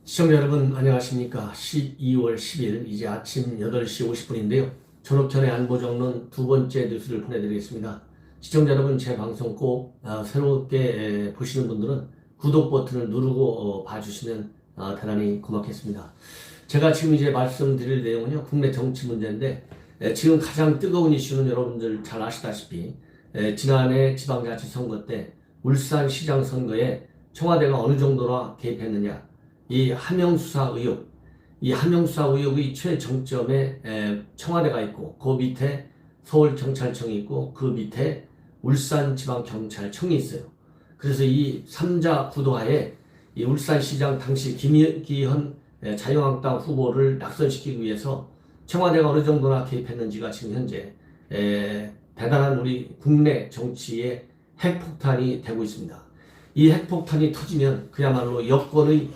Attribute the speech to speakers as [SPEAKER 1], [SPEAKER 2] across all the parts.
[SPEAKER 1] 시청자 여러분 안녕하십니까. 12월 10일 이제 아침 8시 50분인데요. 전옥현의 안보정론 두 번째 뉴스를 보내드리겠습니다. 시청자 여러분 제 방송 꼭 새롭게 보시는 분들은 구독 버튼을 누르고 봐주시면 대단히 고맙겠습니다. 제가 지금 이제 말씀드릴 내용은요, 국내 정치 문제인데 지금 가장 뜨거운 이슈는 여러분들 잘 아시다시피 지난해 지방자치선거 때 울산시장 선거에 청와대가 어느 정도나 개입했느냐, 이 함영수사 의혹, 이 함영수사 의혹의 최정점에 청와대가 있고 그 밑에 서울경찰청이 있고 그 밑에 울산지방경찰청이 있어요. 그래서 이 3자 구도하에 이 울산시장 당시 김기현 자유한국당 후보를 낙선시키기 위해서 청와대가 어느 정도나 개입했는지가 지금 현재 대단한 우리 국내 정치의 핵폭탄이 되고 있습니다. 이 핵폭탄이 터지면 그야말로 여권의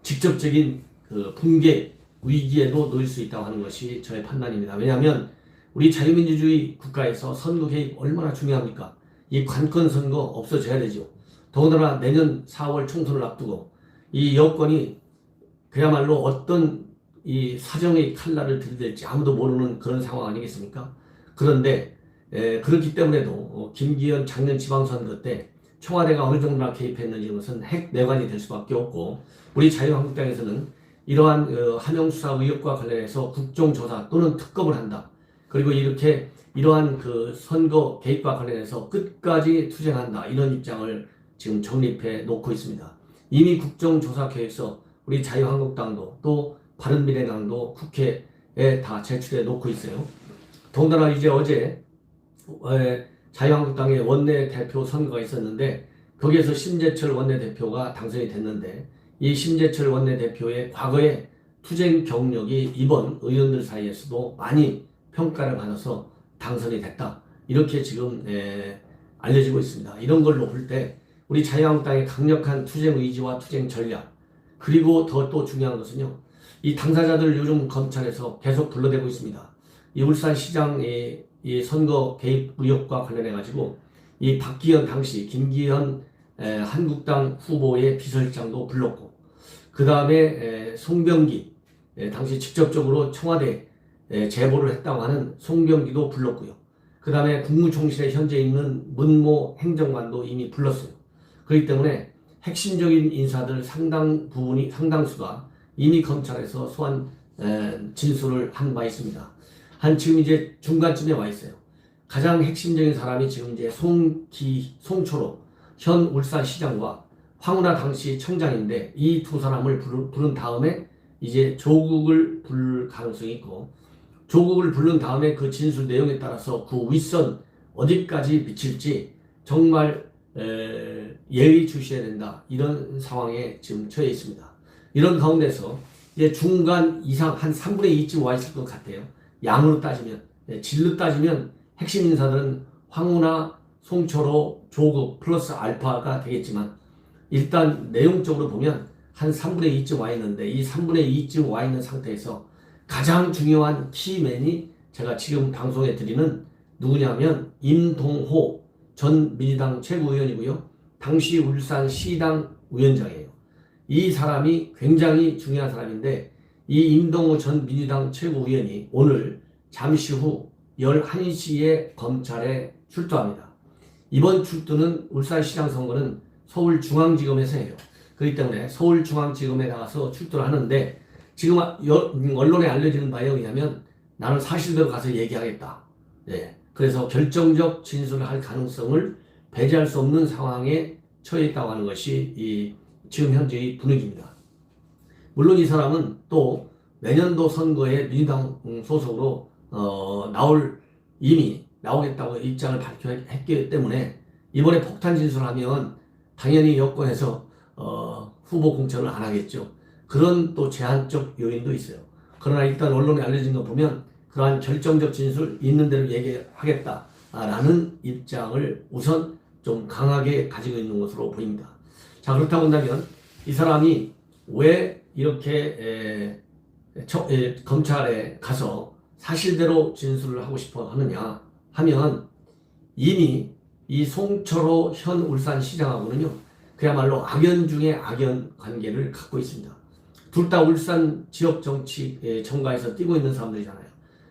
[SPEAKER 1] 직접적인 그 붕괴 위기에도 놓일 수 있다고 하는 것이 저의 판단입니다. 왜냐하면 우리 자유민주주의 국가에서 선거 개입 얼마나 중요합니까? 이 관건 선거 없어져야 되죠. 더군다나 내년 4월 총선을 앞두고 이 여권이 그야말로 어떤 이 사정의 칼날을 들이댈지 아무도 모르는 그런 상황 아니겠습니까? 그런데 그렇기 때문에도 김기현 작년 지방선거 때 청와대가 어느 정도나 개입했는지 것은 핵내관이 될 수밖에 없고, 우리 자유한국당에서는 이러한 함영수사 의혹과 관련해서 국정조사 또는 특검을 한다. 그리고 이러한 그 선거 개입과 관련해서 끝까지 투쟁한다. 이런 입장을 지금 정립해 놓고 있습니다. 이미 국정조사 계획서 우리 자유한국당도 또 바른미래당도 국회에 다 제출해 놓고 있어요. 더군다나 이제 어제 자유한국당의 원내대표 선거가 있었는데 거기에서 심재철 원내대표가 당선이 됐는데, 이 심재철 원내대표의 과거의 투쟁 경력이 이번 의원들 사이에서도 많이 평가를 받아서 당선이 됐다. 이렇게 지금 알려지고 있습니다. 이런 걸로 볼 때 우리 자유한국당의 강력한 투쟁 의지와 투쟁 전략, 그리고 또 중요한 것은요, 이 당사자들 요즘 검찰에서 계속 불러대고 있습니다. 이 울산시장의 이 선거 개입 의혹과 관련해 가지고 이 박기현 당시 김기현 한국당 후보의 비서실장도 불렀고, 그 다음에 송병기 당시 직접적으로 청와대 제보를 했다고 하는 송병기도 불렀고요. 그 다음에 국무총실에 현재 있는 문모 행정관도 이미 불렀어요. 그렇기 때문에 핵심적인 인사들 상당수가 이미 검찰에서 소환 진술을 한 바 있습니다. 지금 이제 중간쯤에 와 있어요. 가장 핵심적인 사람이 지금 이제 송초로 현 울산시장과 황운하 당시 청장인데, 이 두 사람을 부른 다음에 이제 조국을 부를 가능성이 있고, 조국을 부른 다음에 그 진술 내용에 따라서 그 윗선 어디까지 미칠지 정말 예의주시해야 된다. 이런 상황에 지금 처해 있습니다. 이런 가운데서 이제 중간 이상 한 3분의 2쯤 와 있을 것 같아요. 양으로 따지면, 질로 따지면 핵심 인사들은 황운하, 송철호, 조국 플러스 알파가 되겠지만, 일단 내용적으로 보면 한 3분의 2쯤 와 있는데, 이 3분의 2쯤 와 있는 상태에서 가장 중요한 키맨이 제가 지금 방송에 드리는 누구냐면 임동호 전 민주당 최고위원이고요. 당시 울산시당 위원장이에요. 이 사람이 굉장히 중요한 사람인데, 이 임동호 전 민주당 최고위원이 오늘 잠시 후 11시에 검찰에 출두합니다. 이번 출두는 울산시장 선거는 서울중앙지검에서 해요. 그렇기 때문에 서울중앙지검에 나가서 출두를 하는데, 지금 언론에 알려지는 바에 의하면 나는 사실대로 가서 얘기하겠다. 그래서 결정적 진술을 할 가능성을 배제할 수 없는 상황에 처해 있다고 하는 것이 지금 현재의 분위기입니다. 물론 이 사람은 또 내년도 선거에 민주당 소속으로 이미 나오겠다고 입장을 발표했기 때문에 이번에 폭탄 진술하면 당연히 여권에서 후보 공천을 안 하겠죠. 그런 또 제한적 요인도 있어요. 그러나 일단 언론에 알려진 거 보면 그러한 결정적 진술 있는 대로 얘기하겠다라는 입장을 우선 좀 강하게 가지고 있는 것으로 보입니다. 자, 그렇다고 한다면 이 사람이 왜 이렇게 검찰에 가서 사실대로 진술을 하고 싶어 하느냐 하면 이미 이 송철호 현 울산시장하고는요 그야말로 악연 중에 악연 관계를 갖고 있습니다. 둘 다 울산 지역 정치 정가에서 뛰고 있는 사람들이잖아요.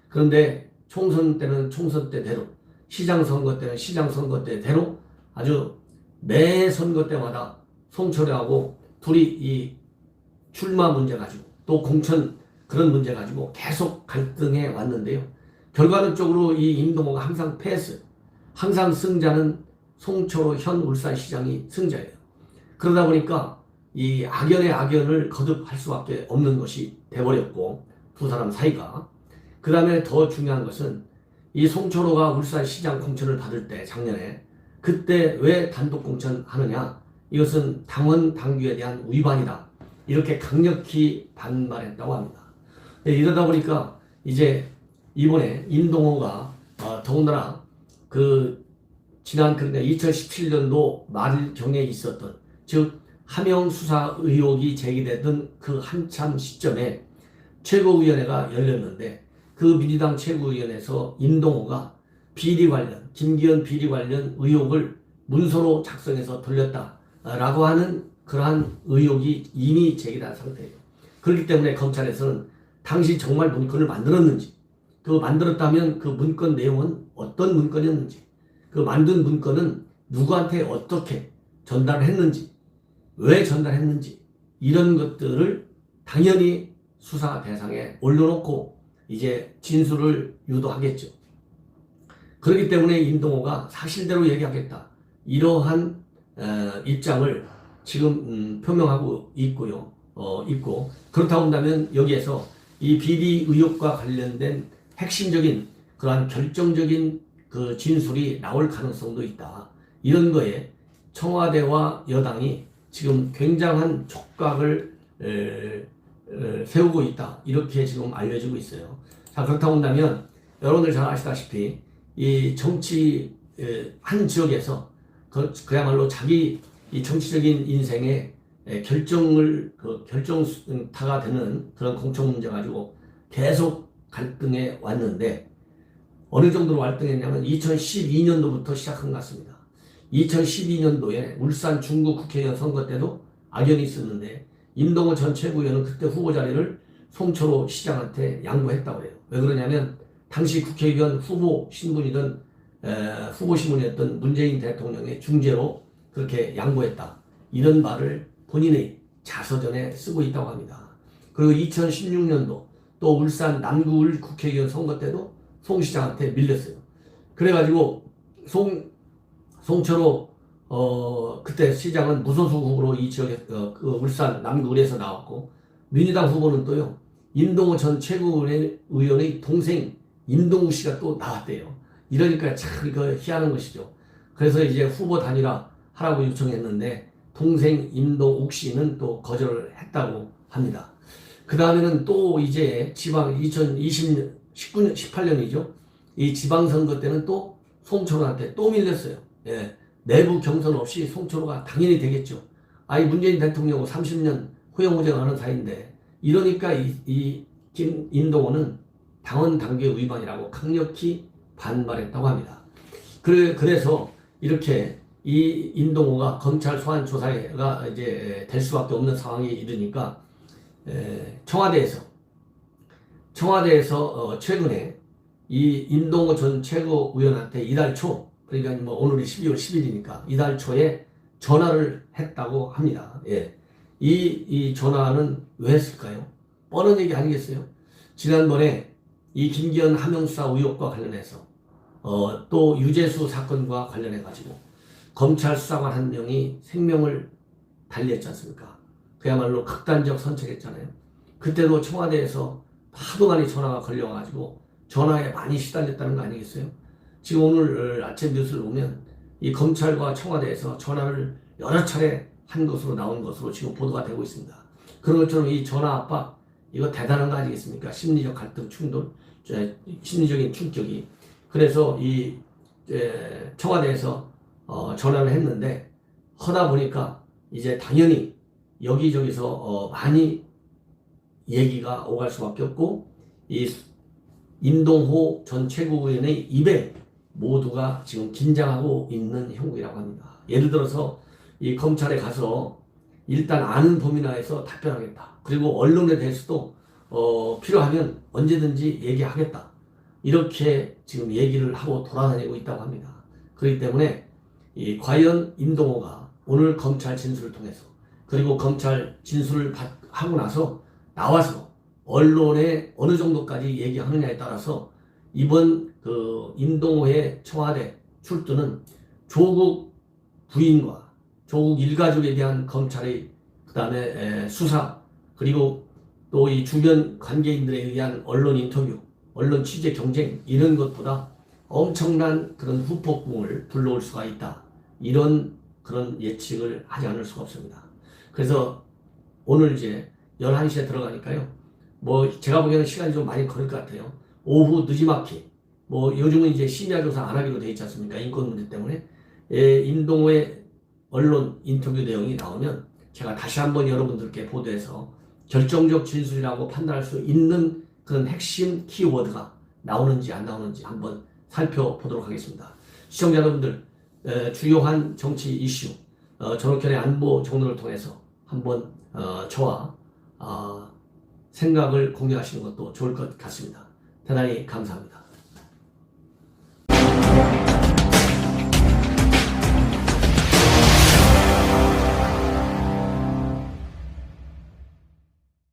[SPEAKER 1] 그런데 총선 때는 총선 때대로, 시장 선거 때는 시장 선거 때대로 아주 매 선거 때마다 송철호하고 둘이 이 출마 문제 가지고 또 공천 그런 문제 가지고 계속 갈등해 왔는데요. 결과론적으로 이 임동호가 항상 패했어요. 항상 승자는 송철호 현 울산시장이 승자예요. 그러다 보니까 이 악연의 악연을 거듭할 수밖에 없는 것이 돼버렸고 두 사람 사이가. 그 다음에 더 중요한 것은 이 송철호가 울산시장 공천을 받을 때 작년에 그때 왜 단독 공천하느냐, 이것은 당원 당규에 대한 위반이다, 이렇게 강력히 반발했다고 합니다. 이러다 보니까 이제 이번에 임동호가 더군다나 그 지난 그러니까 2017년도 말경에 있었던, 즉 하명 수사 의혹이 제기되던 그 한참 시점에 최고위원회가 열렸는데 그 민주당 최고위원회에서 임동호가 비리 관련, 김기현 비리 관련 의혹을 문서로 작성해서 돌렸다라고 하는 그러한 의혹이 이미 제기된 상태예요. 그렇기 때문에 검찰에서는 당시 정말 문건을 만들었는지, 그 만들었다면 그 문건 내용은 어떤 문건이었는지, 그 만든 문건은 누구한테 어떻게 전달을 했는지, 왜 전달했는지, 이런 것들을 당연히 수사 대상에 올려놓고 이제 진술을 유도하겠죠. 그렇기 때문에 임동호가 사실대로 얘기하겠다, 이러한 입장을 지금 표명하고 있고요. 있고, 그렇다고 한다면 여기에서 이 비리 의혹과 관련된 핵심적인 그러한 결정적인 그 진술이 나올 가능성도 있다. 이런 거에 청와대와 여당이 지금 굉장한 촉각을 세우고 있다, 이렇게 지금 알려지고 있어요. 자, 그렇다고 한다면 여러분들 잘 아시다시피 이 정치 한 지역에서 그야말로 자기 이 정치적인 인생의 결정타가 되는 그런 공천 문제 가지고 계속 갈등해 왔는데, 어느 정도로 갈등했냐면 2012년도부터 시작한 것 같습니다. 2012년도에 울산 중구 국회의원 선거 때도 악연이 있었는데 임동호 전 최고위원은 그때 후보 자리를 송철호 시장한테 양보했다고 해요. 왜 그러냐면 당시 국회의원 후보 신분이던 문재인 대통령의 중재로 그렇게 양보했다, 이런 말을 본인의 자서전에 쓰고 있다고 합니다. 그리고 2016년도 또 울산 남구을 국회의원 선거 때도 송 시장한테 밀렸어요. 그래가지고 송철호 그때 시장은 무소속 후보로 이 지역에 그 울산 남구을에서 나왔고, 민주당 후보는 또요 임동호 전 최고위원의 동생 임동우 씨가 또 나왔대요. 이러니까 참 이거 희한한 것이죠. 그래서 이제 후보 단일화 하라고 요청했는데 동생 임동욱 씨는 또 거절을 했다고 합니다. 그 다음에는 또 이제 지방 18년이죠. 이 지방선거 때는 또 송철호한테 또 밀렸어요. 예. 내부 경선 없이 송철호가 당연히 되겠죠. 아니 문재인 대통령하고 30년 호영호쟁하는 사이인데, 이러니까 임동호는 당원 당규 위반이라고 강력히 반발했다고 합니다. 그래서 이렇게 이 임동호가 검찰 소환 조사가 이제 될 수밖에 없는 상황이 이르니까 청와대에서 최근에 이 임동호 전 최고위원한테 이달 초, 그러니까 뭐 오늘이 12월 10일이니까 이달 초에 전화를 했다고 합니다. 예. 이 전화는 왜 했을까요? 뻔한 얘기 아니겠어요? 지난번에 이 김기현 하명수사 의혹과 관련해서 또 유재수 사건과 관련해 가지고 검찰 수사관 한 명이 생명을 달리했지 않습니까? 그야말로 극단적 선택했잖아요. 그때도 청와대에서 하도 많이 전화가 걸려가지고 전화에 많이 시달렸다는 거 아니겠어요? 지금 오늘 아침 뉴스를 보면 이 검찰과 청와대에서 전화를 여러 차례 한 것으로 나온 것으로 지금 보도가 되고 있습니다. 그런 것처럼 이 전화 압박, 이거 대단한 거 아니겠습니까? 심리적 갈등, 충돌, 심리적인 충격이. 그래서 이 청와대에서 전화를 했는데 하다 보니까 이제 당연히 여기저기서 많이 얘기가 오갈 수밖에 없고 이 임동호 전 최고위원의 입에 모두가 지금 긴장하고 있는 형국이라고 합니다. 예를 들어서 이 검찰에 가서 일단 아는 범위 내에서 답변하겠다. 그리고 언론에 대해서도 필요하면 언제든지 얘기하겠다. 이렇게 지금 얘기를 하고 돌아다니고 있다고 합니다. 그렇기 때문에 과연 임동호가 오늘 검찰 진술을 통해서 그리고 검찰 진술을 하고 나서 나와서 언론에 어느 정도까지 얘기하느냐에 따라서 이번 그 임동호의 청와대 출두는 조국 부인과 조국 일가족에 대한 검찰의 그다음에 수사 그리고 또 이 주변 관계인들에 의한 언론 인터뷰, 언론 취재 경쟁 이런 것보다 엄청난 그런 후폭풍을 불러올 수가 있다. 이런 그런 예측을 하지 않을 수가 없습니다. 그래서 오늘 이제 11시에 들어가니까요. 뭐 제가 보기에는 시간이 좀 많이 걸릴 것 같아요. 오후 늦지막히 뭐 요즘은 이제 심야 조사 안 하기로 돼 있지 않습니까? 인권 문제 때문에. 임동호의 언론 인터뷰 내용이 나오면 제가 다시 한번 여러분들께 보도해서 결정적 진술이라고 판단할 수 있는 그런 핵심 키워드가 나오는지 안 나오는지 한번 살펴보도록 하겠습니다. 시청자 여러분들 주요한 정치 이슈 전옥현의 안보 정론을 통해서 한번 저와 생각을 공유하시는 것도 좋을 것 같습니다. 대단히 감사합니다.